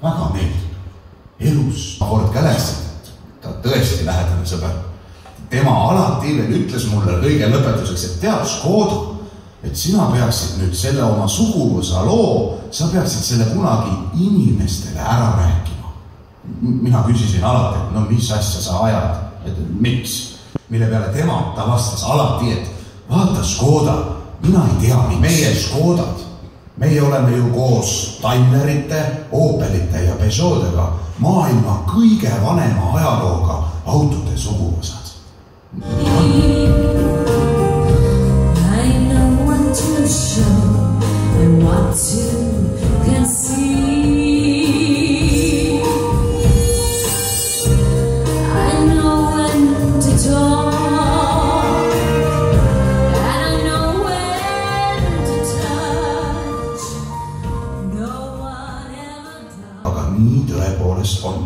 väga meeldib. Elus kord kälesid, ta tõesti lähedane sõber. Tema alati veel ütles mulle kõige lõpetuseks, et tead, Škoda, et sina peaksid nüüd selle oma suguvõsa loo, sa peaksid selle kunagi inimestele ära rääkima. Mina küsisin alati, et no mis asja sa ajad, et miks? Mille peale tema ta vastas alati, et vaata, Škoda, mina ei tea, meie Škodad. Meie oleme ju koos Daimlerite, Opelite ja Peugeot'dega maailma kõige vanema ajalooga autode suguvõsad. I know what to show and what to conceal. I know when to talk and I know when to touch. No one ever does. Aga nii tõepoolest on.